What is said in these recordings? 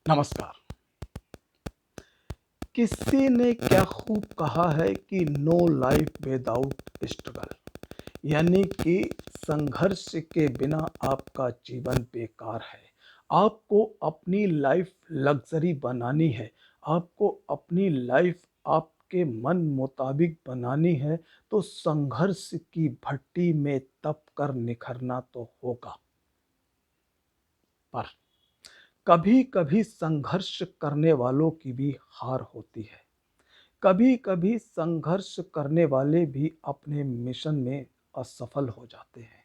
नमस्कार। किसी ने क्या खूब कहा है कि नो लाइफ विदाउट स्ट्रगल, यानी कि संघर्ष के बिना आपका जीवन बेकार है। आपको अपनी लाइफ लग्जरी बनानी है, आपको अपनी लाइफ आपके मन मुताबिक बनानी है, तो संघर्ष की भट्टी में तप कर निखरना तो होगा। पर कभी कभी संघर्ष करने वालों की भी हार होती है। कभी कभी संघर्ष करने वाले भी अपने मिशन में असफल हो जाते हैं।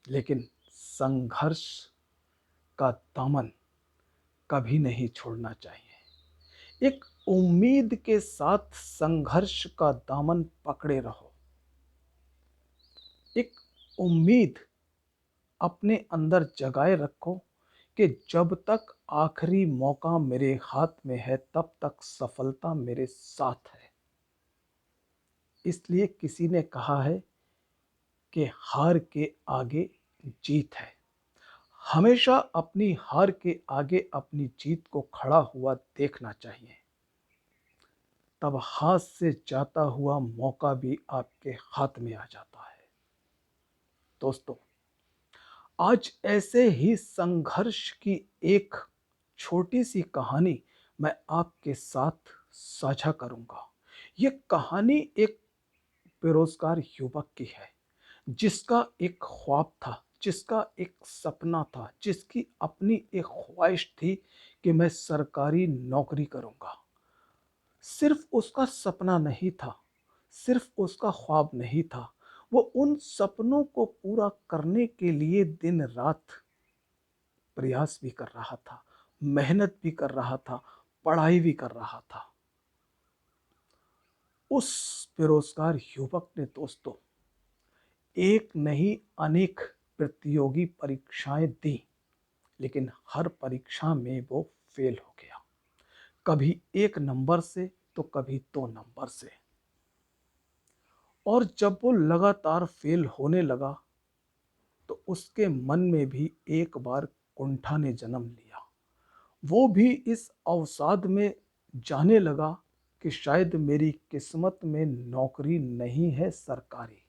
लेकिन संघर्ष का दामन कभी नहीं छोड़ना चाहिए। एक उम्मीद के साथ संघर्ष का दामन पकड़े रहो। एक उम्मीद अपने अंदर जगाए रखो कि जब तक आखिरी मौका मेरे हाथ में है तब तक सफलता मेरे साथ है। इसलिए किसी ने कहा है कि हार के आगे जीत है। हमेशा अपनी हार के आगे अपनी जीत को खड़ा हुआ देखना चाहिए। तब हाथ से जाता हुआ मौका भी आपके हाथ में आ जाता है। दोस्तों, आज ऐसे ही संघर्ष की एक छोटी सी कहानी मैं आपके साथ साझा करूंगा। ये कहानी एक बेरोजगार युवक की है, जिसका एक ख्वाब था, जिसका एक सपना था, जिसकी अपनी एक ख्वाहिश थी कि मैं सरकारी नौकरी करूंगा। सिर्फ उसका सपना नहीं था, सिर्फ उसका ख्वाब नहीं था, वो उन सपनों को पूरा करने के लिए दिन रात प्रयास भी कर रहा था, मेहनत भी कर रहा था, पढ़ाई भी कर रहा था। उस बेरोजगार युवक ने दोस्तों एक नहीं अनेक प्रतियोगी परीक्षाएं दी, लेकिन हर परीक्षा में वो फेल हो गया। कभी एक नंबर से तो कभी दो नंबर से। और जब वो लगातार फेल होने लगा तो उसके मन में भी एक बार कुंठा ने जन्म लिया। वो भी इस अवसाद में जाने लगा कि शायद मेरी किस्मत में नौकरी नहीं है सरकारी।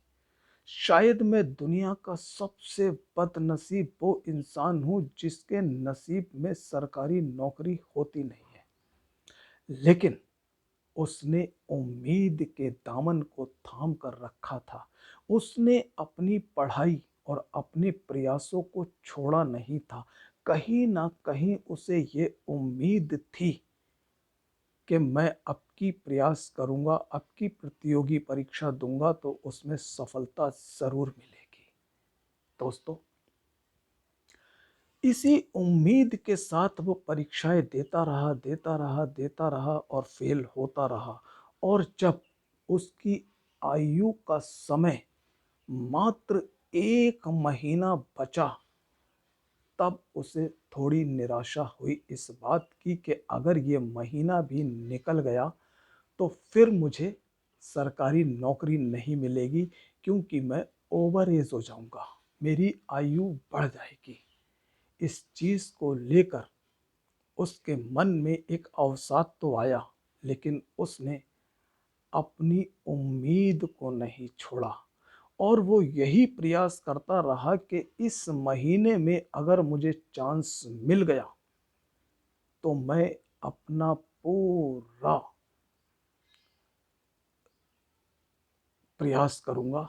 शायद मैं दुनिया का सबसे बदनसीब वो इंसान हूँ जिसके नसीब में सरकारी नौकरी होती नहीं है। लेकिन उसने उम्मीद के दामन को थाम कर रखा था। उसने अपनी पढ़ाई और अपने प्रयासों को छोड़ा नहीं था। कहीं ना कहीं उसे ये उम्मीद थी कि मैं अब की प्रयास करूंगा, अब की प्रतियोगी परीक्षा दूंगा तो उसमें सफलता ज़रूर मिलेगी। दोस्तों, इसी उम्मीद के साथ वो परीक्षाएं देता रहा, देता रहा, देता रहा और फेल होता रहा। और जब उसकी आयु का समय मात्र 1 महीना बचा, तब उसे थोड़ी निराशा हुई इस बात की कि अगर ये महीना भी निकल गया तो फिर मुझे सरकारी नौकरी नहीं मिलेगी, क्योंकि मैं ओवर एज हो जाऊंगा, मेरी आयु बढ़ जाएगी। इस चीज़ को लेकर उसके मन में एक अवसाद तो आया, लेकिन उसने अपनी उम्मीद को नहीं छोड़ा। और वो यही प्रयास करता रहा कि इस महीने में अगर मुझे चांस मिल गया तो मैं अपना पूरा प्रयास करूंगा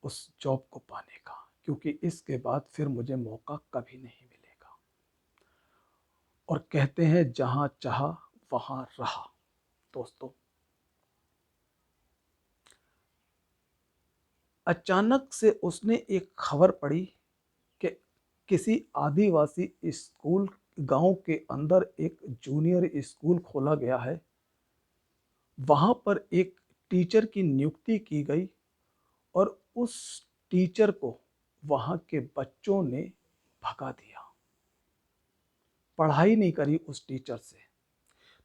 उस जॉब को पाने का, क्योंकि इसके बाद फिर मुझे मौका कभी नहीं मिलेगा। और कहते हैं जहां चाहा वहां रहा। दोस्तों, अचानक से उसने एक खबर पढ़ी कि किसी आदिवासी स्कूल, गांव के अंदर एक जूनियर स्कूल खोला गया है। वहां पर एक टीचर की नियुक्ति की गई और उस टीचर को वहां के बच्चों ने भगा दिया। पढ़ाई नहीं करी उस टीचर से।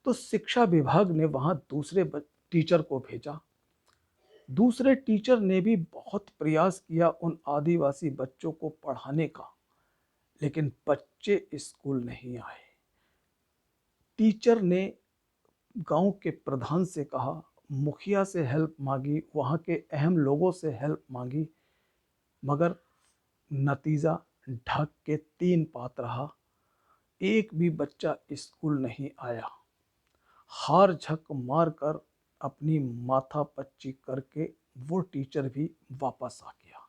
तो शिक्षा विभाग ने वहां दूसरे टीचर को भेजा। दूसरे टीचर ने भी बहुत प्रयास किया उन आदिवासी बच्चों को पढ़ाने का, लेकिन बच्चे स्कूल नहीं आए। टीचर ने गांव के प्रधान से कहा, मुखिया से हेल्प मांगी, वहाँ के अहम लोगों से हेल्प मांगी, मगर नतीजा ढक के 3 पात रहा। एक भी बच्चा स्कूल नहीं आया। हार झक मार कर अपनी माथा पच्ची करके वो टीचर भी वापस आ गया।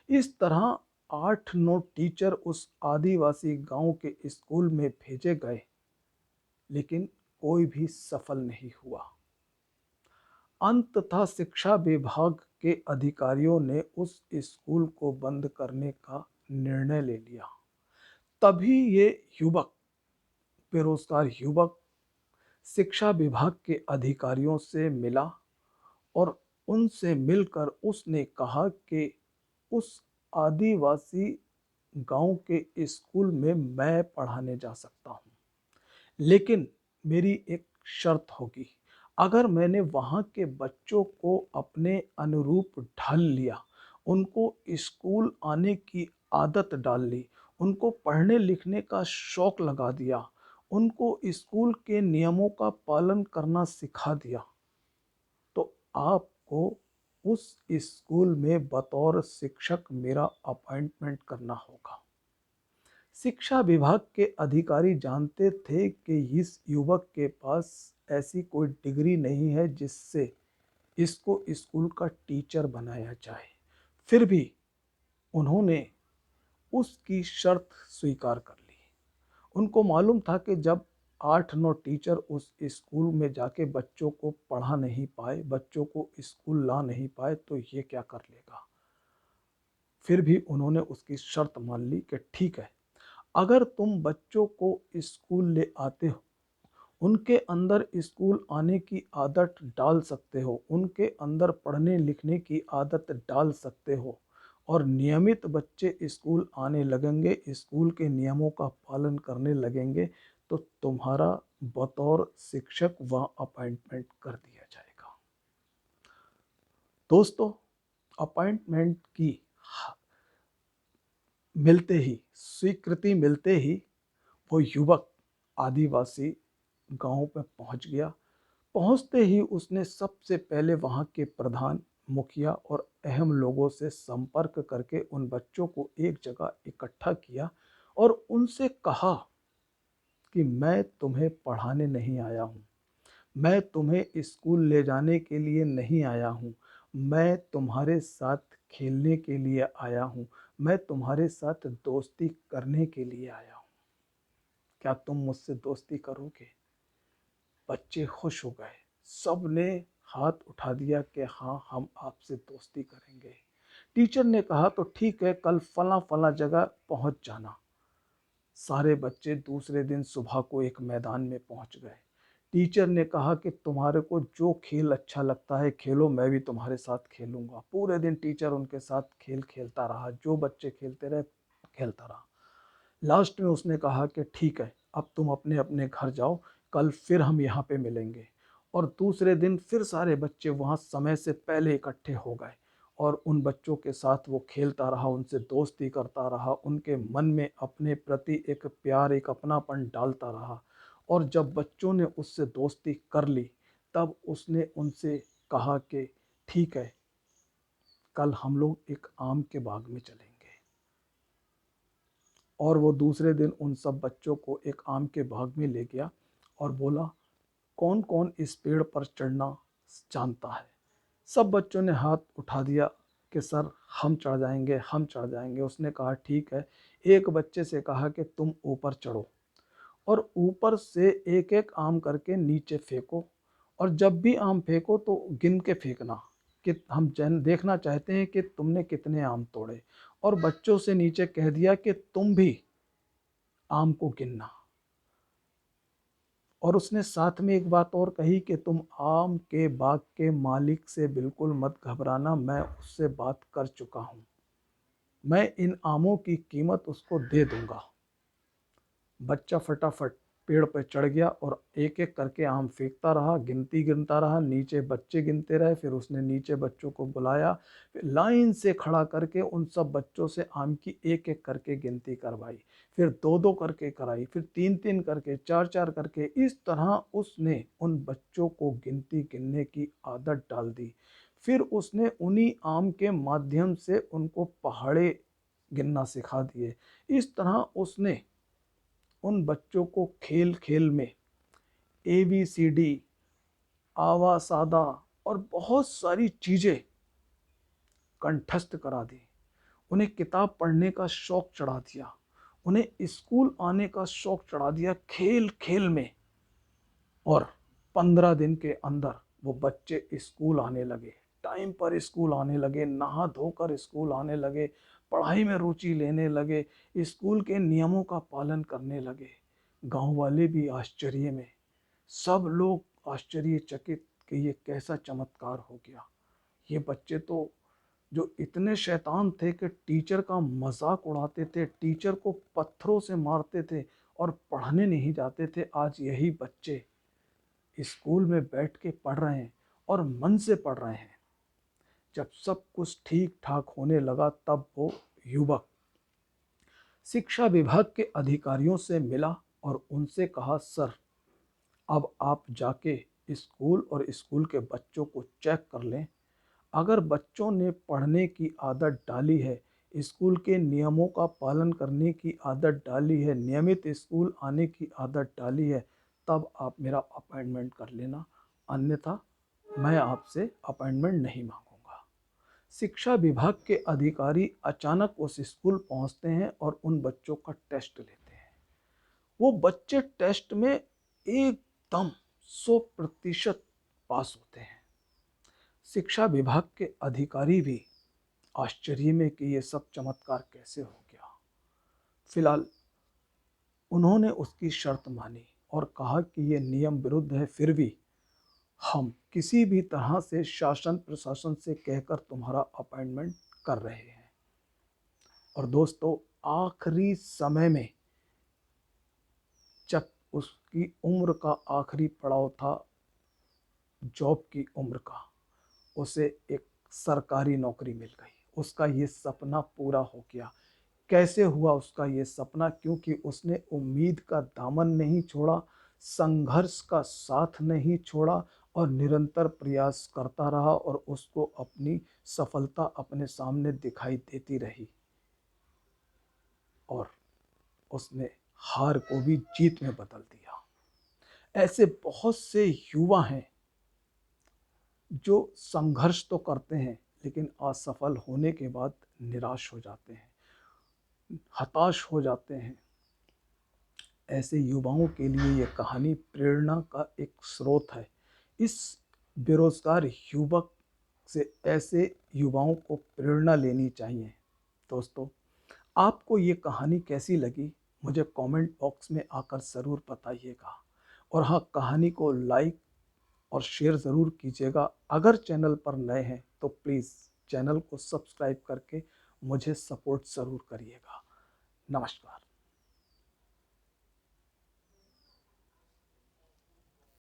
इस तरह 8-9 टीचर उस आदिवासी गांव के स्कूल में भेजे गए, लेकिन कोई भी सफल नहीं हुआ। अंततः शिक्षा विभाग के अधिकारियों ने उस स्कूल को बंद करने का निर्णय ले लिया। तभी ये युवक, बेरोजगार युवक, शिक्षा विभाग के अधिकारियों से मिला और उनसे मिलकर उसने कहा कि उस आदिवासी गांव के स्कूल में मैं पढ़ाने जा सकता हूं, लेकिन मेरी एक शर्त होगी। अगर मैंने वहाँ के बच्चों को अपने अनुरूप ढाल लिया, उनको स्कूल आने की आदत डाल ली, उनको पढ़ने लिखने का शौक लगा दिया, उनको स्कूल के नियमों का पालन करना सिखा दिया, तो आपको उस स्कूल में बतौर शिक्षक मेरा अपॉइंटमेंट करना होगा। शिक्षा विभाग के अधिकारी जानते थे कि इस युवक के पास ऐसी कोई डिग्री नहीं है जिससे इसको स्कूल का टीचर बनाया जाए। फिर भी उन्होंने उसकी शर्त स्वीकार कर ली। उनको मालूम था कि जब 8-9 टीचर उस स्कूल में जाके बच्चों को पढ़ा नहीं पाए, बच्चों को स्कूल ला नहीं पाए, तो ये क्या कर लेगा। फिर भी उन्होंने उसकी शर्त मान ली कि ठीक है, अगर तुम बच्चों को स्कूल ले आते हो, उनके अंदर स्कूल आने की आदत डाल सकते हो, उनके अंदर पढ़ने लिखने की आदत डाल सकते हो और नियमित बच्चे स्कूल आने लगेंगे, स्कूल के नियमों का पालन करने लगेंगे, तो तुम्हारा बतौर शिक्षक वहाँ अपॉइंटमेंट कर दिया जाएगा। दोस्तों, अपॉइंटमेंट की मिलते ही, स्वीकृति मिलते ही वो युवक आदिवासी गांव में पहुंच गया। पहुंचते ही उसने सबसे पहले वहां के प्रधान, मुखिया और अहम लोगों से संपर्क करके उन बच्चों को एक जगह इकट्ठा किया और उनसे कहा कि मैं तुम्हें पढ़ाने नहीं आया हूँ, मैं तुम्हें स्कूल ले जाने के लिए नहीं आया हूँ, मैं तुम्हारे साथ खेलने के लिए आया हूँ, मैं तुम्हारे साथ दोस्ती करने के लिए आया हूँ। क्या तुम मुझसे दोस्ती करोगे? बच्चे खुश हो गए, सब ने हाथ उठा दिया कि हाँ, हम आपसे दोस्ती करेंगे। टीचर ने कहा तो ठीक है, कल फला फला जगह पहुंच जाना। सारे बच्चे दूसरे दिन सुबह को एक मैदान में पहुंच गए। टीचर ने कहा कि तुम्हारे को जो खेल अच्छा लगता है खेलो, मैं भी तुम्हारे साथ खेलूंगा। पूरे दिन टीचर उनके साथ खेल खेलता रहा, जो बच्चे खेलते रहे खेलता रहा। लास्ट में उसने कहा कि ठीक है, अब तुम अपने अपने घर जाओ, कल फिर हम यहाँ पे मिलेंगे। और दूसरे दिन फिर सारे बच्चे वहाँ समय से पहले इकट्ठे हो गए और उन बच्चों के साथ वो खेलता रहा, उनसे दोस्ती करता रहा, उनके मन में अपने प्रति एक प्यार, एक अपनापन डालता रहा। और जब बच्चों ने उससे दोस्ती कर ली, तब उसने उनसे कहा कि ठीक है, कल हम लोग एक आम के बाग में चलेंगे। और वो दूसरे दिन उन सब बच्चों को एक आम के बाग में ले गया और बोला, कौन कौन इस पेड़ पर चढ़ना जानता है? सब बच्चों ने हाथ उठा दिया कि सर, हम चढ़ जाएंगे, हम चढ़ जाएंगे। उसने कहा ठीक है। एक बच्चे से कहा कि तुम ऊपर चढ़ो और ऊपर से एक एक आम करके नीचे फेंको, और जब भी आम फेंको तो गिन के फेंकना, कि हम देखना चाहते हैं कि तुमने कितने आम तोड़े। और बच्चों से नीचे कह दिया कि तुम भी आम को गिनना। और उसने साथ में एक बात और कही कि तुम आम के बाग के मालिक से बिल्कुल मत घबराना, मैं उससे बात कर चुका हूँ, मैं इन आमों की कीमत उसको दे दूंगा। बच्चा फटाफट पेड़ पे चढ़ गया और एक-एक करके आम फेंकता रहा, गिनती गिनता रहा, नीचे बच्चे गिनते रहे। फिर उसने नीचे बच्चों को बुलाया, फिर लाइन से खड़ा करके उन सब बच्चों से आम की एक-एक करके गिनती करवाई। फिर 2-2 करके कराई, फिर 3-3 करके, 4-4 करके। इस तरह उसने उन बच्चों को गिनती गिनने की आदत डाल दी। फिर उसने उन्हीं आम के माध्यम से उनको पहाड़े गिनना सिखा दिए। इस तरह उसने उन बच्चों को खेल-खेल में ABCD, आवा सादा और बहुत सारी चीज़ें कंठस्थ करा दी। उन्हें किताब पढ़ने का शौक चढ़ा दिया। उन्हें स्कूल आने का शौक चढ़ा दिया खेल-खेल में। और 15 दिन के अंदर वो बच्चे स्कूल आने लगे, टाइम पर स्कूल आने लगे, नहा धोकर स्कूल आने लगे, पढ़ाई में रुचि लेने लगे, स्कूल के नियमों का पालन करने लगे। गांव वाले भी आश्चर्य में, सब लोग आश्चर्यचकित कि ये कैसा चमत्कार हो गया। ये बच्चे तो जो इतने शैतान थे कि टीचर का मजाक उड़ाते थे, टीचर को पत्थरों से मारते थे और पढ़ने नहीं जाते थे, आज यही बच्चे स्कूल में बैठ के पढ़ रहे हैं और मन से पढ़ रहे हैं। जब सब कुछ ठीक ठाक होने लगा तब वो युवक शिक्षा विभाग के अधिकारियों से मिला और उनसे कहा, सर अब आप जाके स्कूल और स्कूल के बच्चों को चेक कर लें। अगर बच्चों ने पढ़ने की आदत डाली है, स्कूल के नियमों का पालन करने की आदत डाली है, नियमित स्कूल आने की आदत डाली है, तब आप मेरा अपॉइंटमेंट कर लेना, अन्यथा मैं आपसे अपॉइंटमेंट नहीं मांगूंगा। शिक्षा विभाग के अधिकारी अचानक उस स्कूल पहुंचते हैं और उन बच्चों का टेस्ट लेते हैं। वो बच्चे टेस्ट में एकदम 100% पास होते हैं। शिक्षा विभाग के अधिकारी भी आश्चर्य में कि ये सब चमत्कार कैसे हो गया। फिलहाल उन्होंने उसकी शर्त मानी और कहा कि ये नियम विरुद्ध है, फिर भी हम किसी भी तरह से शासन प्रशासन से कहकर तुम्हारा अपॉइंटमेंट कर रहे हैं। और दोस्तों, आखिरी समय में जब उसकी उम्र का आखिरी पड़ाव था, जॉब की उम्र का, उसे एक सरकारी नौकरी मिल गई। उसका ये सपना पूरा हो गया। कैसे हुआ उसका ये सपना? क्योंकि उसने उम्मीद का दामन नहीं छोड़ा, संघर्ष का साथ नहीं छोड़ा और निरंतर प्रयास करता रहा और उसको अपनी सफलता अपने सामने दिखाई देती रही और उसने हार को भी जीत में बदल दिया। ऐसे बहुत से युवा हैं जो संघर्ष तो करते हैं लेकिन असफल होने के बाद निराश हो जाते हैं, हताश हो जाते हैं। ऐसे युवाओं के लिए ये कहानी प्रेरणा का एक स्रोत है। इस बेरोजगार युवक से ऐसे युवाओं को प्रेरणा लेनी चाहिए। दोस्तों, आपको ये कहानी कैसी लगी मुझे कमेंट बॉक्स में आकर ज़रूर बताइएगा। और हाँ, कहानी को लाइक और शेयर ज़रूर कीजिएगा। अगर चैनल पर नए हैं तो प्लीज़ चैनल को सब्सक्राइब करके मुझे सपोर्ट ज़रूर करिएगा। नमस्कार।